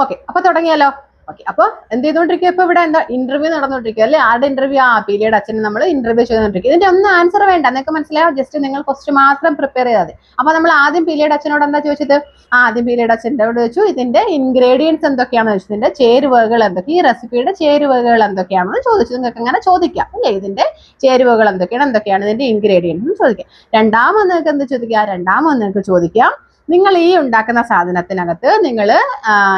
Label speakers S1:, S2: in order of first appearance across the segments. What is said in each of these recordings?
S1: Okay, അപ്പൊ തുടങ്ങിയാലോ. Okay, അപ്പൊ എന്ത് ചെയ്തോണ്ടിരിക്കുക? ഇപ്പൊ ഇവിടെ എന്താ ഇന്റർവ്യൂ നടന്നുകൊണ്ടിരിക്കുക അല്ലെ? ആരുടെ ഇന്റർവ്യൂ? പീലിയുടെ അച്ഛനെ നമ്മൾ ഇന്റർവ്യൂ ചെയ്തോണ്ടിരിക്കുക. ഇതിന്റെ ഒന്നും ആൻസർ വേണ്ട, നിങ്ങൾക്ക് മനസ്സിലായോ? ജസ്റ്റ് നിങ്ങൾ ക്വസ്റ്റ്യൻ മാത്രം പ്രിപ്പയർ ചെയ്താൽ മതി. അപ്പൊ നമ്മൾ ആദ്യം പീലിയുടെ അച്ഛനോട് എന്താ ചോദിച്ചത്? ആദ്യം പീലിയുടെ അച്ഛനോട് ചോദിച്ചു ഇതിന്റെ ഇൻഗ്രീഡിയൻസ് എന്തൊക്കെയാണെന്ന് ചോദിച്ചു, ഇതിന്റെ ചേരുവകൾ എന്തൊക്കെ, ഈ റെസിപ്പിയുടെ ചേരുവകൾ എന്തൊക്കെയാണെന്ന് ചോദിച്ചു. നിങ്ങൾക്ക് അങ്ങനെ ചോദിക്കാം അല്ലെ? ഇതിന്റെ ചേരുവകൾ എന്തൊക്കെയാണ് ഇതിന്റെ ഇൻഗ്രീഡിയൻസ് എന്ന് ചോദിക്കാം. രണ്ടാമത് നിങ്ങൾക്ക് എന്ത് ചോദിക്കാം? രണ്ടാമത് നിങ്ങൾക്ക് ചോദിക്കാം, നിങ്ങൾ ഈ ഉണ്ടാക്കുന്ന സാധനത്തിനകത്ത് നിങ്ങൾ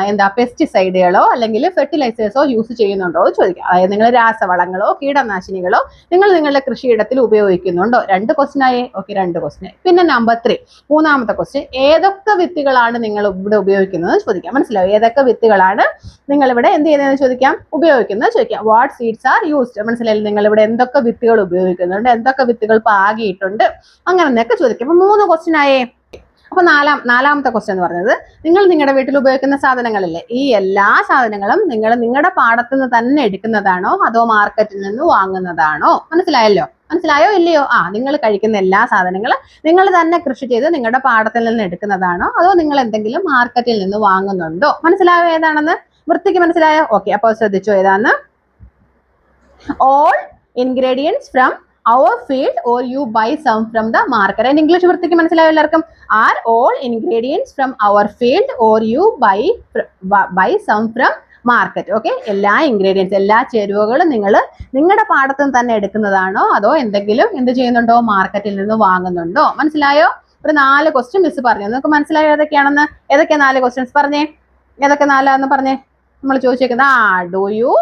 S1: എന്താ പെസ്റ്റിസൈഡുകളോ അല്ലെങ്കിൽ ഫെർട്ടിലൈസേഴ്സോ യൂസ് ചെയ്യുന്നുണ്ടോ എന്ന് ചോദിക്കാം. അതായത് നിങ്ങൾ രാസവളങ്ങളോ കീടനാശിനികളോ നിങ്ങൾ നിങ്ങളുടെ കൃഷിയിടത്തിൽ ഉപയോഗിക്കുന്നുണ്ടോ? 2 ക്വസ്റ്റ്യൻ ആയി. Okay, 2 question. പിന്നെ നമ്പർ 3, മൂന്നാമത്തെ ക്വസ്റ്റ്യൻ, ഏതൊക്കെ വിത്തുകളാണ് നിങ്ങൾ ഇവിടെ ഉപയോഗിക്കുന്നത് ചോദിക്കാം. മനസ്സിലാവും? ഏതൊക്കെ വിത്തുകളാണ് നിങ്ങൾ ഇവിടെ എന്ത് ചെയ്യുന്നതെന്ന് ചോദിക്കാം, ഉപയോഗിക്കുന്നത് ചോദിക്കാം. What seeds are used? മനസ്സിലായില്ലേ? നിങ്ങൾ ഇവിടെ എന്തൊക്കെ വിത്തുകൾ ഉപയോഗിക്കുന്നുണ്ട്, എന്തൊക്കെ വിത്തുകൾ പാകിയിട്ടുണ്ട്, അങ്ങനെ എന്നൊക്കെ ചോദിക്കാം. അപ്പൊ 3 ക്വസ്റ്റ്യൻ ആയേ. അപ്പൊ നാലാമത്തെ ക്വസ്റ്റ്യൻ എന്ന് പറയുന്നത്, നിങ്ങൾ നിങ്ങളുടെ വീട്ടിൽ ഉപയോഗിക്കുന്ന സാധനങ്ങളില്ലേ, ഈ എല്ലാ സാധനങ്ങളും നിങ്ങൾ നിങ്ങളുടെ പാടത്തു നിന്ന് തന്നെ എടുക്കുന്നതാണോ അതോ മാർക്കറ്റിൽ നിന്ന് വാങ്ങുന്നതാണോ? മനസ്സിലായോ ഇല്ലയോ? നിങ്ങൾ കഴിക്കുന്ന എല്ലാ സാധനങ്ങളും നിങ്ങൾ തന്നെ കൃഷി ചെയ്ത് നിങ്ങളുടെ പാടത്തിൽ നിന്ന് എടുക്കുന്നതാണോ അതോ നിങ്ങൾ എന്തെങ്കിലും മാർക്കറ്റിൽ നിന്ന് വാങ്ങുന്നുണ്ടോ? മനസ്സിലായോ ഏതാണെന്ന്? വൃത്തിക്ക് മനസ്സിലായോ? ഓക്കെ, അപ്പോൾ ശ്രദ്ധിച്ചോ ഏതാന്ന്? All ingredients from our field or you buy some from the market. And English വൃത്തിക്ക് മനസ്സിലായോ എല്ലാവർക്കും? Are all ingredients from our field or you buy some from market. Okay, എല്ലാ ഇൻഗ്രീഡിയൻസ്, എല്ലാ ചേരുവകളും നിങ്ങൾ നിങ്ങളുടെ പാടത്തു നിന്ന് തന്നെ എടുക്കുന്നതാണോ അതോ എന്തെങ്കിലും എന്ത് ചെയ്യുന്നുണ്ടോ മാർക്കറ്റിൽ നിന്ന് വാങ്ങുന്നുണ്ടോ? മനസ്സിലായോ? ഒരു 4 ക്വസ്റ്റ്യൻ മിസ് പറഞ്ഞു. നിങ്ങൾക്ക് മനസ്സിലായോ ഏതൊക്കെയാണെന്ന്? ഏതൊക്കെ 4 ക്വസ്റ്റ്യൻസ് പറഞ്ഞേ? ഏതൊക്കെ 4 പറഞ്ഞേ? നമ്മൾ ചോദിച്ചേക്കുന്നത് do you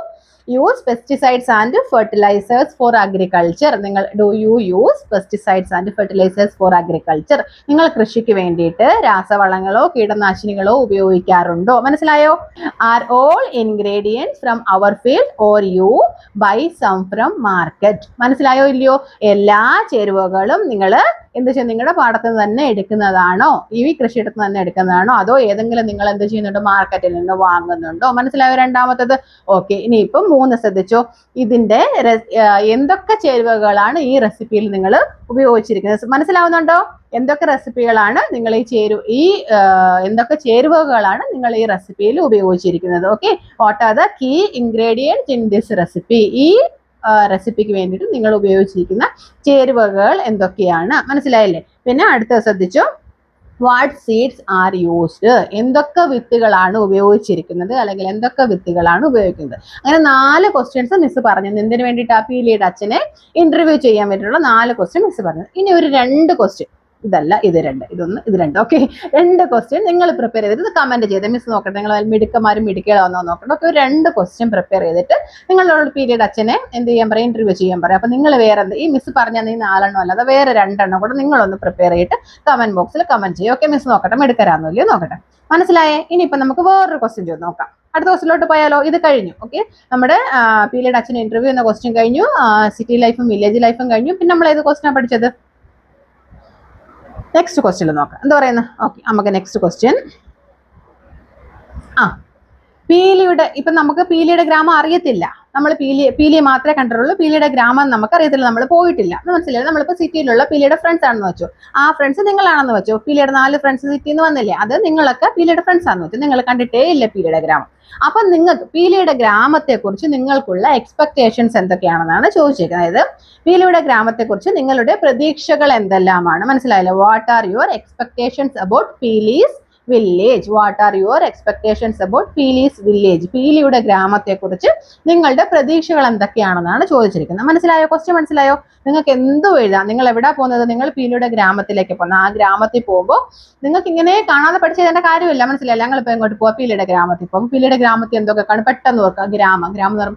S1: use pesticides and fertilizers for agriculture? do you use pesticides and fertilizers for agriculture? നിങ്ങൾ കൃഷിക്ക് വേണ്ടിയിട്ട് രാസവളങ്ങളോ കീടനാശിനികളോ ഉപയോഗിക്കാറുണ്ടോ? മനസ്സിലായോ? Are all ingredients from our field or you buy some from market? മനസ്സിലായോ ഇല്ലയോ? എല്ലാ ചേരുവകളും നിങ്ങൾ എന്ത് ചെയ്യും, നിങ്ങളുടെ പാടത്ത് നിന്ന് തന്നെ എടുക്കുന്നതാണോ, ഈ കൃഷിയിടത്ത് തന്നെ എടുക്കുന്നതാണോ അതോ ഏതെങ്കിലും നിങ്ങൾ എന്ത് ചെയ്യുന്നുണ്ടോ മാർക്കറ്റിൽ നിന്ന് വാങ്ങുന്നുണ്ടോ? മനസ്സിലായോ രണ്ടാമത്തത്? ഓക്കെ, ഇനിയിപ്പം 3 ശ്രദ്ധിച്ചോ. ഇതിന്റെ എന്തൊക്കെ ചേരുവകളാണ് ഈ റെസിപ്പിയിൽ നിങ്ങൾ ഉപയോഗിച്ചിരിക്കുന്നത്? മനസ്സിലാവുന്നുണ്ടോ? എന്തൊക്കെ റെസിപ്പികളാണ് നിങ്ങൾ എന്തൊക്കെ ചേരുവകളാണ് നിങ്ങൾ ഈ റെസിപ്പിയിൽ ഉപയോഗിച്ചിരിക്കുന്നത്? Okay, what are the key ingredients in this recipe? ഈ റെസിപ്പിക്ക് വേണ്ടിയിട്ട് നിങ്ങൾ ഉപയോഗിച്ചിരിക്കുന്ന ചേരുവകൾ എന്തൊക്കെയാണ്? മനസ്സിലായില്ലേ? പിന്നെ അടുത്ത ശ്രദ്ധിച്ചോ, വാട്ട് സീഡ്സ് ആർ യൂസ്ഡ്? എന്തൊക്കെ വിത്തുകളാണ് ഉപയോഗിച്ചിരിക്കുന്നത് അല്ലെങ്കിൽ എന്തൊക്കെ വിത്തുകളാണ് ഉപയോഗിക്കുന്നത്? അങ്ങനെ 4 ക്വസ്റ്റ്യൻസ് മിസ് പറഞ്ഞത് എന്തിനു വേണ്ടിയിട്ട്? പീലിയുടെ അച്ഛനെ ഇന്റർവ്യൂ ചെയ്യാൻ വേണ്ടിയിട്ടുള്ള 4 ക്വസ്റ്റ്യൻ മിസ് പറഞ്ഞത്. ഇനി ഒരു 2 ക്വസ്റ്റ്യൻ, ഇതല്ല ഇത് 2, ഇതൊന്ന് ഇത് 2. ഓക്കെ, 2 ക്വസ്റ്റ്യൻ നിങ്ങൾ പ്രിപ്പയർ ചെയ്തിട്ട് കമന്റ് ചെയ്ത് മിസ് നോക്കട്ടെ, നിങ്ങൾ മിടുക്കന്മാരും മിടുക്കികളാണോ നോക്കട്ടെ. ഓക്കെ, 2 ക്വസ്റ്റ്യൻ പ്രിപ്പയർ ചെയ്തിട്ട് നിങ്ങളോട് പീരിയഡ് അച്ഛനെ എന്ത് ചെയ്യാൻ പറയാം, ഇന്റർവ്യൂ ചെയ്യാൻ പറയാം. അപ്പൊ നിങ്ങൾ വേറെ ഈ മിസ് പറഞ്ഞ 4 അല്ലാതെ വേറെ 2 കൂടെ നിങ്ങളൊന്ന് പ്രിപ്പയർ ചെയ്തിട്ട് കമന്റ് ബോക്സിൽ കമന്റ് ചെയ്യും. ഓക്കെ, മിസ് നോക്കട്ടെ മിടുക്കരാന്നോ ഇല്ലയോ നോക്കട്ടെ. മനസ്സിലായേ? ഇനിയിപ്പോ നമുക്ക് വേറൊരു ക്വസ്റ്റ്യൻ ചെയ്ത് നോക്കാം. അടുത്ത ക്വസ്റ്റ്യനിലോട്ട് പോയാലോ? ഇത് കഴിഞ്ഞു. ഓക്കെ, നമ്മുടെ പീരിയഡ് അച്ഛൻ ഇന്റർവ്യൂ എന്ന ക്വസ്റ്റ്യൻ കഴിഞ്ഞു, സിറ്റി ലൈഫും വില്ലേജ് ലൈഫും കഴിഞ്ഞു. പിന്നെ നമ്മൾ ഏത് ക്വസ്റ്റ്യനാണ് പഠിച്ചത്? നെക്സ്റ്റ് ക്വസ്റ്റ്യൻ നോക്കാം. എന്താ പറയുന്നത്? ഓക്കെ, നമുക്ക് നെക്സ്റ്റ് ക്വസ്റ്റ്യൻ. ഇപ്പൊ നമുക്ക് പീലിയുടെ ഗ്രാമം അറിയത്തില്ല. നമ്മൾ പീലിയെ മാത്രമേ കണ്ടിട്ടുള്ളൂ, പീലിയുടെ ഗ്രാമം നമുക്ക് അറിയത്തില്ല, നമ്മൾ പോയിട്ടില്ല. മനസ്സിലായി? നമ്മളിപ്പോ സിറ്റിയിലുള്ള പീലിയുടെ ഫ്രണ്ട്സ് ആണെന്ന് വെച്ചു, ആ ഫ്രണ്ട്സ് നിങ്ങളാണെന്ന് വെച്ചു. പീലിയുടെ 4 ഫ്രണ്ട്സ് സിറ്റിയിൽ നിന്ന് വന്നില്ലേ, അത് നിങ്ങളൊക്കെ പീലിയുടെ ഫ്രണ്ട്സ് ആണെന്ന് വെച്ചു. നിങ്ങൾ കണ്ടിട്ടേ ഇല്ല പീലിയുടെ ഗ്രാമം. അപ്പൊ നിങ്ങൾക്ക് പീലിയുടെ ഗ്രാമത്തെ കുറിച്ച് നിങ്ങൾക്കുള്ള എക്സ്പെക്ടേഷൻസ് എന്തൊക്കെയാണെന്നാണ് ചോദിച്ചിരിക്കുന്നത്. അതായത് പീലിയുടെ ഗ്രാമത്തെ കുറിച്ച് നിങ്ങളുടെ പ്രതീക്ഷകൾ എന്തെല്ലാമാണ്? മനസ്സിലായല്ലോ? What are your expectations about Peeli's village? What are your expectations about Peeli's village? പീലിയുടെ ഗ്രാമത്തെ കുറിച്ച് നിങ്ങളുടെ പ്രതീക്ഷകൾ എന്തൊക്കെയാണെന്നാണ് ചോദിച്ചിരിക്കുന്നത്. മനസ്സിലായോ? ക്വസ്റ്റ്യൻ മനസ്സിലായോ? നിങ്ങൾക്ക് എന്തോ എഴുതാം. നിങ്ങൾ എവിടെ പോകുന്നത്? നിങ്ങൾ പീലിയുടെ ഗ്രാമത്തിലേക്ക് പോകുന്നത്. ആ ഗ്രാമത്തിൽ പോകുമ്പോൾ നിങ്ങൾക്ക് ഇങ്ങനെ കാണാതെ പഠിച്ചതിന്റെ കാര്യമില്ല. മനസ്സിലായില്ല? ഞങ്ങളിപ്പോൾ എങ്ങോട്ട് പോവാ? പീലിയുടെ ഗ്രാമത്തിൽ പോകും. പീലിയുടെ ഗ്രാമത്തിൽ എന്തൊക്കെ കാണും? പെട്ടെന്ന് ഓർക്കുക. ഗ്രാമം എന്ന് പറയുമ്പോൾ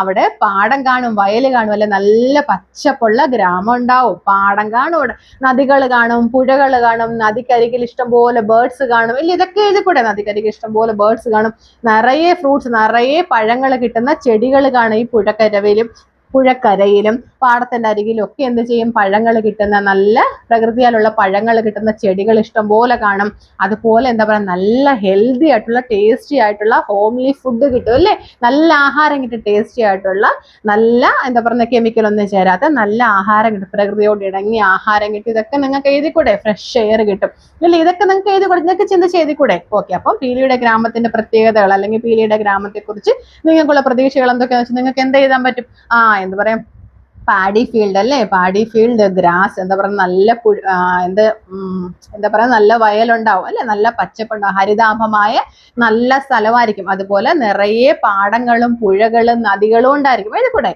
S1: അവിടെ പാടം കാണും, വയൽ കാണും, അല്ലെ നല്ല പച്ചപ്പുള്ള ഗ്രാമം ഉണ്ടാവും. പാടം കാണും, അവിടെ നദികൾ കാണും, പുഴകൾ കാണും, നദിക്കരികിൽ ഇഷ്ടംപോലെ ബേർഡ്സ് കാണും. ഇല്ല, ഇതൊക്കെ എഴുതിക്കൂടെ? നദിക്കരികിൽ ഇഷ്ടംപോലെ ബേർഡ്സ് കാണും, നിറയെ ഫ്രൂട്ട്സ്, നിറയെ പഴങ്ങൾ കിട്ടുന്ന ചെടികൾ കാണും ഈ പുഴക്കരവിലും പുഴക്കരയിലും പാടത്തിന്റെ അരികിലും ഒക്കെ എന്ത് ചെയ്യും, പഴങ്ങൾ കിട്ടുന്ന, നല്ല പ്രകൃതിയാലുള്ള പഴങ്ങൾ കിട്ടുന്ന ചെടികൾ ഇഷ്ടം പോലെ കാണും. അതുപോലെ എന്താ പറയുക, നല്ല ഹെൽത്തി ആയിട്ടുള്ള ടേസ്റ്റി ആയിട്ടുള്ള ഹോംലി ഫുഡ് കിട്ടും അല്ലേ, നല്ല ആഹാരം കിട്ടും, ടേസ്റ്റി ആയിട്ടുള്ള നല്ല എന്താ പറയുക കെമിക്കൽ ഒന്നും ചേരാത്ത നല്ല ആഹാരം കിട്ടും, പ്രകൃതിയോട് ഇണങ്ങിയ ആഹാരം കിട്ടും. ഇതൊക്കെ നിങ്ങൾക്ക് എഴുതിക്കൂടെ, ഫ്രഷ് എയർ കിട്ടും അല്ലേ, ഇതൊക്കെ നിങ്ങൾക്ക് എഴുതിക്കൂടെ, നിങ്ങൾക്ക് ചിന്തിച്ച് എഴുതിക്കൂടെ. ഓക്കെ, അപ്പം പീലിയുടെ ഗ്രാമത്തിന്റെ പ്രത്യേകതകൾ അല്ലെങ്കിൽ പീലിയുടെ ഗ്രാമത്തെ കുറിച്ച് നിങ്ങൾക്കുള്ള പ്രതീക്ഷകൾ എന്തൊക്കെയാണെന്ന് വെച്ചാൽ നിങ്ങൾക്ക് എന്ത് എഴുതാൻ പറ്റും, എന്താ പറയാ, പാഡി ഫീൽഡ് അല്ലേ, പാഡി ഫീൽഡ്, ഗ്രാസ്, എന്താ പറയുക, നല്ല എന്താ പറയുക, നല്ല വയലുണ്ടാവും അല്ലെ, നല്ല പച്ചപ്പുണ്ടാവും, ഹരിതാഭമായ നല്ല സ്ഥലമായിരിക്കും. അതുപോലെ നിറയെ പാടങ്ങളും പുഴകളും നദികളും ഉണ്ടായിരിക്കും. എഴുതിക്കൂടെ.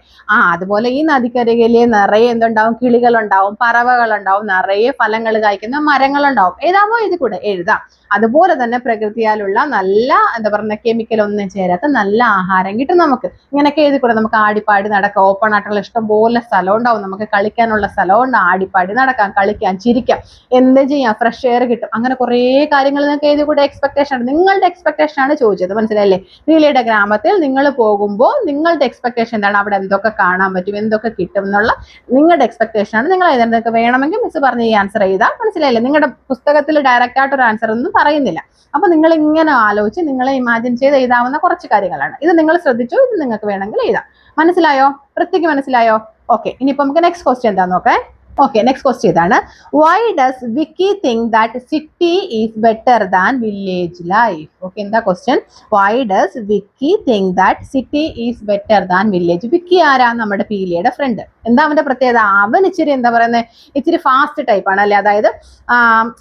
S1: അതുപോലെ ഈ നദിക്കരികില് നിറയെ എന്തുണ്ടാവും, കിളികളുണ്ടാവും, പറവകളുണ്ടാവും, നിറയെ ഫലങ്ങൾ കായ്ക്കുന്ന മരങ്ങളുണ്ടാവും. എഴുതാമോ, എഴുതിക്കൂടെ, എഴുതാം. അതുപോലെ തന്നെ പ്രകൃതിയാലുള്ള നല്ല എന്താ പറയുക കെമിക്കൽ ഒന്നും ചേരാത്ത നല്ല ആഹാരം കിട്ടും നമുക്ക്. ഇങ്ങനെയൊക്കെ എഴുതിക്കൂടെ. നമുക്ക് ആടിപ്പാടി നടക്കാം, ഓപ്പൺ ആയിട്ടുള്ള ഇഷ്ടം പോലെ സ്ഥലം ഉണ്ടാവും, നമുക്ക് കളിക്കാനുള്ള സ്ഥലമുണ്ട്, ആടിപ്പാടി നടക്കാം, കളിക്കാം, ചിരിക്കാം, എന്ത് ചെയ്യാം, ഫ്രഷ് എയർ കിട്ടും. അങ്ങനെ കുറേ കാര്യങ്ങൾ നിങ്ങൾക്ക് എഴുതിക്കൂടെ. എക്സ്പെക്ടേഷൻ ആണ്, നിങ്ങളുടെ എക്സ്പെക്ടേഷൻ ആണ് ചോദിച്ചത്, മനസ്സിലായില്ലേ. പീലിയുടെ ഗ്രാമത്തിൽ നിങ്ങൾ പോകുമ്പോൾ നിങ്ങളുടെ എക്സ്പെക്ടേഷൻ എന്താണ്, അവിടെ എന്തൊക്കെ കാണാൻ പറ്റും, എന്തൊക്കെ കിട്ടും എന്നുള്ള നിങ്ങളുടെ എക്സ്പെക്ടേഷൻ ആണ് നിങ്ങൾ എഴുതുന്നത്. വേണമെങ്കിൽ മിസ് പറഞ്ഞ് ഈ ആൻസർ എഴുതാം, മനസ്സിലായില്ലേ. നിങ്ങളുടെ പുസ്തകത്തിൽ ഡയറക്റ്റ് ആയിട്ട് ഒരു ആൻസർ ഒന്നും പറയുന്നില്ല. അപ്പൊ നിങ്ങൾ ഇങ്ങനെ ആലോചിച്ച് നിങ്ങളെ ഇമാജിൻ ചെയ്ത് എഴുതാവുന്ന കുറച്ച് കാര്യങ്ങളാണ് ഇത്. നിങ്ങൾ ശ്രദ്ധിച്ചു, ഇത് നിങ്ങൾക്ക് വേണമെങ്കിൽ എഴുതാം. മനസ്സിലായോ, വൃത്തിക്ക് മനസ്സിലായോ? ഓക്കെ, ഇനിയിപ്പോ നമുക്ക് നെക്സ്റ്റ് ക്വസ്റ്റ്യൻ എന്താന്ന് നോക്കാം. ഓക്കെ, നെക്സ്റ്റ് ക്വസ്റ്റ്യൻ ഇതാണ്. Why does Vicky think that city is better than village life? Okay, എന്താ question? Why does Vicky think that city is better than village? Vicky ആരാ? നമ്മുടെ പീലിയുടെ ഫ്രണ്ട്. എന്താ അവന്റെ പ്രത്യേകത? അവൻ ഇച്ചിരി എന്താ പറയുന്നത്, ഇച്ചിരി ഫാസ്റ്റ് ടൈപ്പ് ആണ് അല്ലെ. അതായത്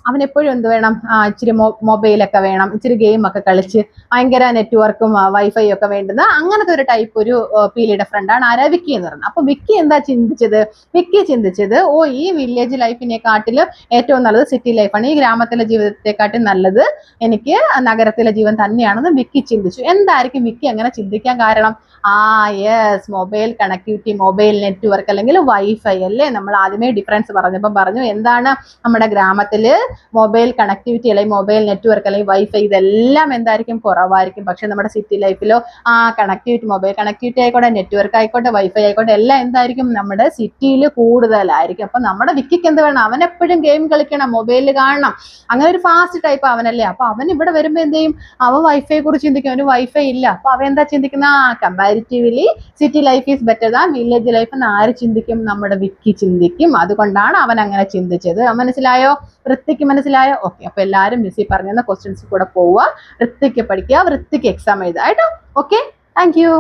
S1: അവൻ എപ്പോഴും എന്ത് വേണം, ഇച്ചിരി മൊബൈലൊക്കെ വേണം, ഇച്ചിരി ഗെയിം ഒക്കെ കളിച്ച് ഭയങ്കര നെറ്റ്വർക്കും വൈഫൈ ഒക്കെ വേണ്ടുന്ന അങ്ങനത്തെ ഒരു ടൈപ്പ് ഒരു പീലിയുടെ ഫ്രണ്ടാണ് ആരാ? വിക്കി എന്ന് പറയുന്നത്. അപ്പൊ വിക്കി എന്താ ചിന്തിച്ചത്? വിക്കി ചിന്തിച്ചത്, ഈ വില്ലേജ് ലൈഫിനെക്കാട്ടിലും ഏറ്റവും നല്ലത് സിറ്റി ലൈഫാണ്, ഈ ഗ്രാമത്തിലെ ജീവിതത്തെക്കാട്ടും നല്ലത് എനിക്ക് നഗരത്തിലെ ജീവൻ തന്നെയാണെന്ന് വിക്കി ചിന്തിച്ചു. എന്തായിരിക്കും വിക്കി അങ്ങനെ ചിന്തിക്കാൻ കാരണം? Yes, mobile connectivity, mobile network അല്ലെങ്കിൽ വൈഫൈ അല്ലേ. നമ്മൾ ആദ്യമേ ഡിഫറൻസ് പറഞ്ഞപ്പോൾ പറഞ്ഞു എന്താണ്, നമ്മുടെ ഗ്രാമത്തില് മൊബൈൽ കണക്ടിവിറ്റി അല്ലെങ്കിൽ മൊബൈൽ നെറ്റ്വർക്ക് അല്ലെങ്കിൽ വൈഫൈ ഇതെല്ലാം എന്തായിരിക്കും, കുറവായിരിക്കും. പക്ഷെ നമ്മുടെ സിറ്റി ലൈഫിലോ കണക്ടിവിറ്റി, മൊബൈൽ കണക്ടിവിറ്റി ആയിക്കോട്ടെ, നെറ്റ്വർക്ക് ആയിക്കോട്ടെ, വൈഫൈ ആയിക്കോട്ടെ, എല്ലാം എന്തായിരിക്കും, നമ്മുടെ സിറ്റിയിൽ കൂടുതലായിരിക്കും. അപ്പൊ നമ്മുടെ വിക്കിക്ക് എന്ത് വേണം? അവൻ എപ്പോഴും ഗെയിം കളിക്കണം, മൊബൈലിൽ കാണണം, അങ്ങനെ ഒരു ഫാസ്റ്റ് ടൈപ്പ് അവനല്ലേ. അപ്പൊ അവൻ ഇവിടെ വരുമ്പോ എന്ത് ചെയ്യും, അവൻ വൈഫൈയെ കുറിച്ച് ചിന്തിക്കും. അവന് വൈഫൈ ഇല്ല. അപ്പൊ അവൻ എന്താ ചിന്തിക്കുന്ന, comparatively city life is better than village life എന്ന് ആര് ചിന്തിക്കും? നമ്മുടെ വിക്കി ചിന്തിക്കും. അതുകൊണ്ടാണ് അവൻ അങ്ങനെ ചിന്തിച്ചത്. മനസ്സിലായോ? വൃത്തിക്ക് മനസ്സിലായോ? ഓക്കെ, അപ്പൊ എല്ലാവരും മിസ്സി പറഞ്ഞ ക്വസ്റ്റ്യൻസ് കൂടെ പോവുക, വൃത്തിക്ക് പഠിക്കുക, വൃത്തിക്ക് എക്സാം എഴുതുക കേട്ടോ. Okay, thank you.